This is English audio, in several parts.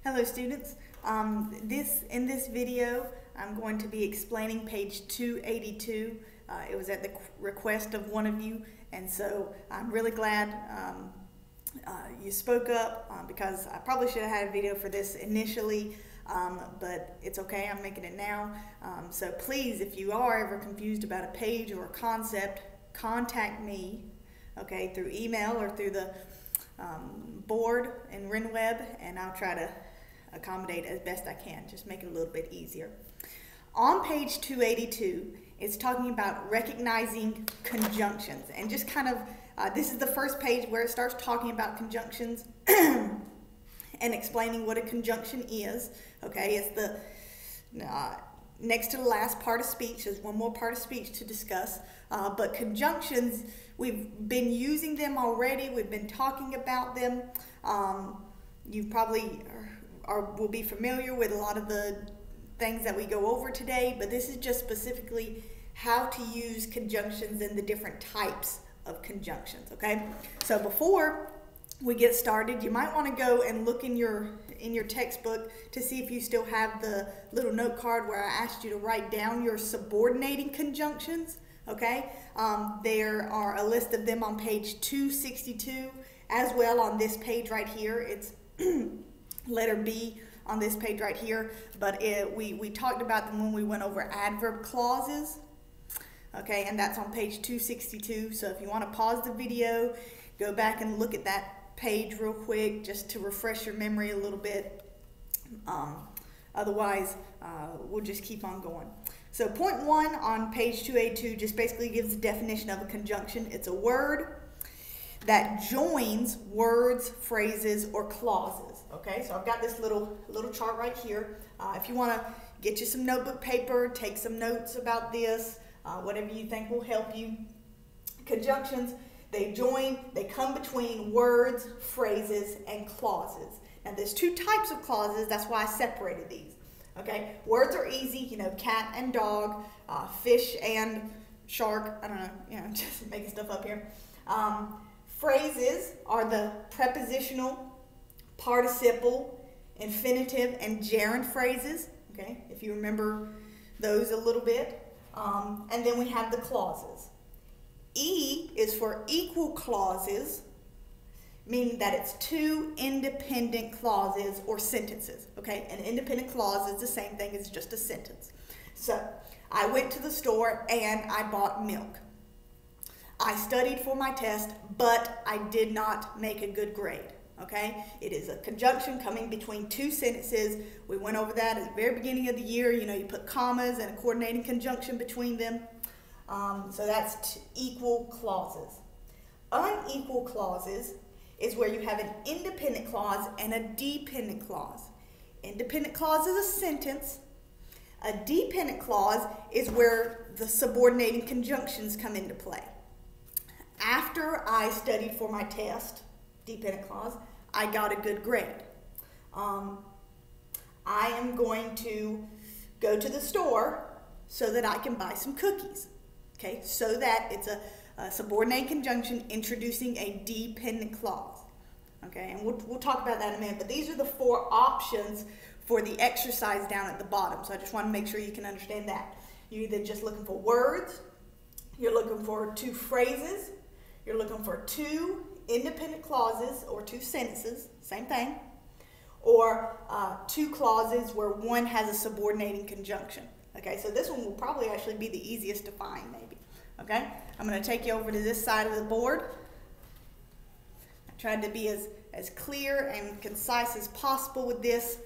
Hello students. In this video I'm going to be explaining page 282. It was at the request of one of you, and so I'm really glad you spoke up because I probably should have had a video for this initially, but it's okay, I'm making it now. So please, if you are ever confused about a page or a concept, contact me, okay, through email or through the board in RenWeb, and I'll try to accommodate as best I can, just make it a little bit easier. On page 282, it's talking about recognizing conjunctions, and just kind of, this is the first page where it starts talking about conjunctions and explaining what a conjunction is. Okay, it's the next to the last part of speech. There's one more part of speech to discuss, but conjunctions, we've been using them already. We've been talking about them. You probably will be familiar with a lot of the things that we go over today, but this is just specifically how to use conjunctions and the different types of conjunctions. Okay, so before we get started, you might want to go and look in your textbook to see if you still have the little note card where I asked you to write down your subordinating conjunctions. Okay, there are a list of them on page 262, as well on this page right here. It's letter B on this page right here, but we talked about them when we went over adverb clauses. Okay, and that's on page 262. So if you want to pause the video, go back and look at that page real quick just to refresh your memory a little bit. Otherwise, we'll just keep on going. So point 1 on page 282 just basically gives a definition of a conjunction. It's a word that joins words, phrases, or clauses. Okay, so I've got this little chart right here. If you want to get you some notebook paper, take some notes about this, whatever you think will help you. Conjunctions, they come between words, phrases, and clauses. Now there's two types of clauses, that's why I separated these. Okay, words are easy, you know, cat and dog, fish and shark, I don't know, just making stuff up here. Phrases are the prepositional, participle, infinitive, and gerund phrases, okay, if you remember those a little bit. And then we have the clauses. E is for equal clauses, meaning that it's two independent clauses or sentences, okay? An independent clause is the same thing as just a sentence. So, I went to the store and I bought milk. I studied for my test, but I did not make a good grade, okay? It is a conjunction coming between two sentences. We went over that at the very beginning of the year. You know, you put commas and a coordinating conjunction between them. So that's equal clauses. Unequal clauses is where you have an independent clause and a dependent clause. Independent clause is a sentence. A dependent clause is where the subordinating conjunctions come into play. After I studied for my test, dependent clause, I got a good grade. I am going to go to the store so that I can buy some cookies. Okay, so that it's a subordinating conjunction introducing a dependent clause. Okay, and we'll talk about that in a minute, but these are the four options for the exercise down at the bottom. So I just want to make sure you can understand that. You're either just looking for words, you're looking for two phrases, you're looking for two independent clauses or two sentences, same thing, or two clauses where one has a subordinating conjunction. Okay, so this one will probably actually be the easiest to find, maybe. Okay, I'm going to take you over to this side of the board. I tried to be as clear and concise as possible with this.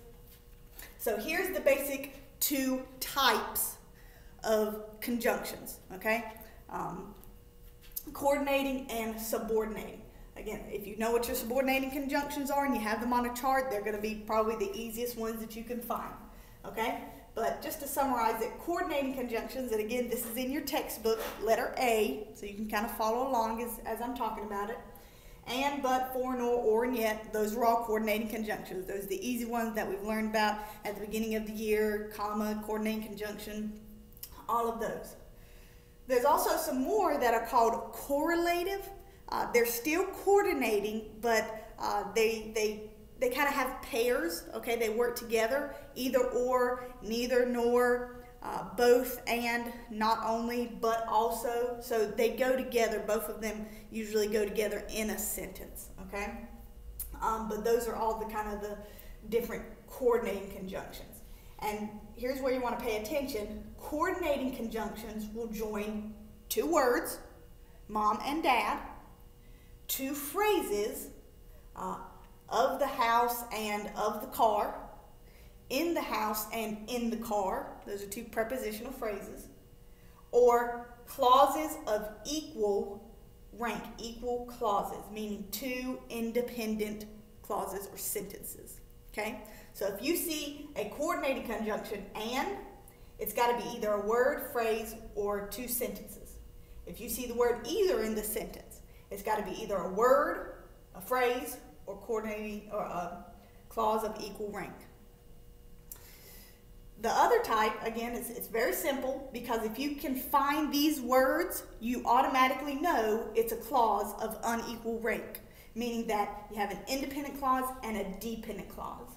So here's the basic two types of conjunctions, okay? Coordinating and subordinating. Again, if you know what your subordinating conjunctions are and you have them on a chart, they're going to be probably the easiest ones that you can find, okay? But just to summarize it, coordinating conjunctions, and again, this is in your textbook, letter A, so you can kind of follow along as I'm talking about it. And, but, for, nor, or, and yet, those are all coordinating conjunctions. Those are the easy ones that we've learned about at the beginning of the year, comma, coordinating conjunction, all of those. There's also some more that are called correlative. They're still coordinating, but they they kind of have pairs, okay? They work together, either or, neither nor, both and, not only, but also. So they go together, both of them usually go together in a sentence, okay? But those are all the kind of the different coordinating conjunctions. And here's where you want to pay attention. Coordinating conjunctions will join two words, mom and dad, two phrases, of the house and of the car, in the house and in the car. Those are two prepositional phrases. Or clauses of equal rank, equal clauses, meaning two independent clauses or sentences. Okay? So if you see a coordinating conjunction and, it's got to be either a word, phrase, or two sentences. If you see the word either in the sentence, it's got to be either a word, a phrase, or coordinating or a clause of equal rank. The other type, again, it's very simple, because if you can find these words, you automatically know it's a clause of unequal rank, meaning that you have an independent clause and a dependent clause.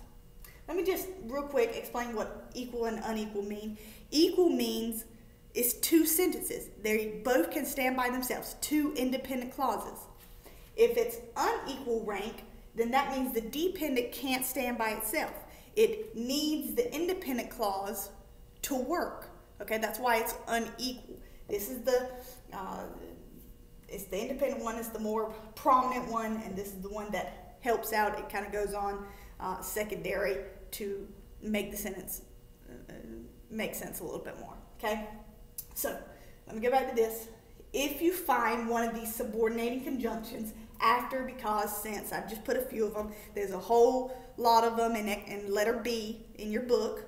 Let me just real quick explain what equal and unequal mean. Equal means it's two sentences. They both can stand by themselves, two independent clauses. If it's unequal rank, then that means the dependent can't stand by itself. It needs the independent clause to work. Okay, that's why it's unequal. This is it's the independent one, it's the more prominent one, and this is the one that helps out. It kind of goes on secondary to make the sentence make sense a little bit more. Okay, so let me go back to this. If you find one of these subordinating conjunctions, after, because, since, I've just put a few of them. There's a whole lot of them in letter B in your book.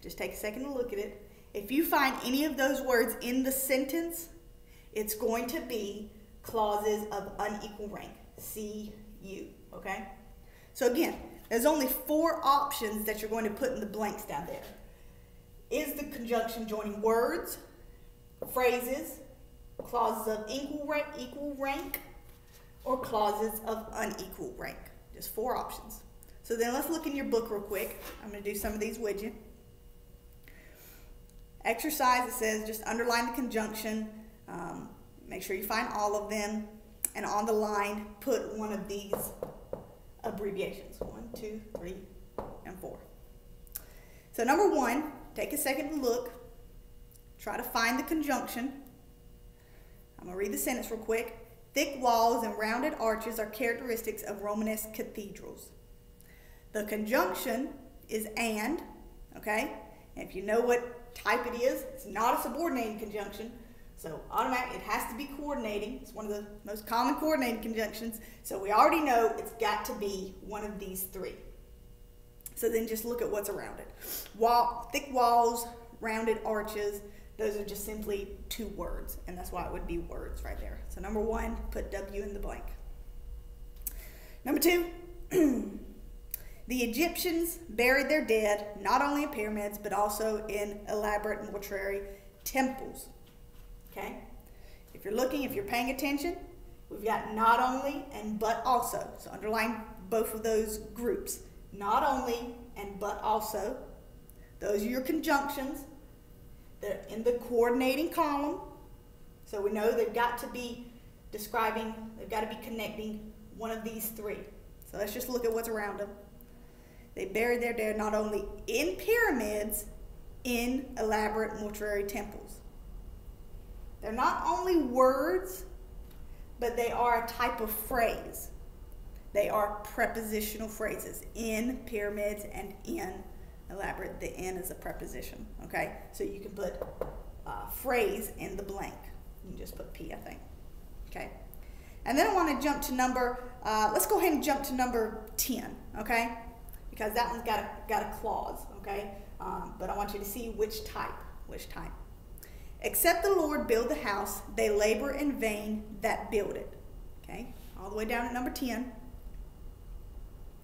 Just take a second to look at it. If you find any of those words in the sentence, it's going to be clauses of unequal rank. CU, okay? So again, there's only 4 options that you're going to put in the blanks down there. Is the conjunction joining words, phrases, clauses of equal rank, or clauses of unequal rank? Just 4 options. So then let's look in your book real quick. I'm going to do some of these with you. Exercise, it says just underline the conjunction. Make sure you find all of them. And on the line, put one of these abbreviations. 1, 2, 3, and 4. So number 1, take a second to look. Try to find the conjunction. I'm going to read the sentence real quick. Thick walls and rounded arches are characteristics of Romanesque cathedrals. The conjunction is and, okay? And if you know what type it is, it's not a subordinating conjunction, so automatically it has to be coordinating. It's one of the most common coordinating conjunctions, so we already know it's got to be one of these 3. So then just look at what's around it. Thick walls, rounded arches, those are just simply 2 words, and that's why it would be words right there. So number 1, put W in the blank. Number 2, the Egyptians buried their dead not only in pyramids, but also in elaborate mortuary temples. Okay? If you're looking, if you're paying attention, we've got not only and but also. So underline both of those groups. Not only and but also. Those are your conjunctions. They're in the coordinating column, so we know they've got to be describing, they've got to be connecting one of these 3. So let's just look at what's around them. They buried their dead not only in pyramids, in elaborate mortuary temples. They're not only words, but they are a type of phrase. They are prepositional phrases, in pyramids and in elaborate. The in is a preposition, okay? So you can put phrase in the blank. You can just put P, I think, okay? And then I want to jump to let's go ahead and jump to number 10, okay? Because that one's got a clause, okay? But I want you to see which type. Except the Lord build the house, they labor in vain that build it, okay? All the way down to number 10.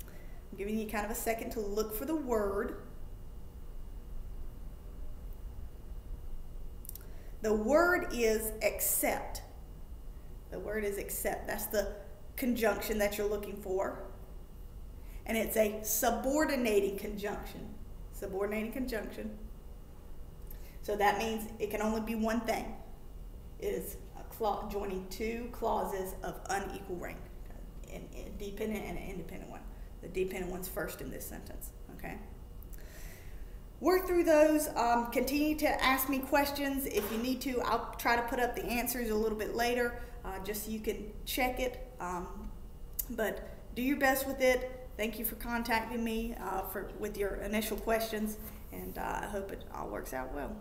I'm giving you kind of a second to look for the word. The word is except. The word is except. That's the conjunction that you're looking for. and it's a subordinating conjunction. Subordinating conjunction. So that means it can only be one thing. It is a joining two clauses of unequal rank, a dependent and an independent one. The dependent one's first in this sentence, okay? Work through those. Continue to ask me questions. If you need to, I'll try to put up the answers a little bit later, just so you can check it. But do your best with it. Thank you for contacting me with your initial questions, and I hope it all works out well.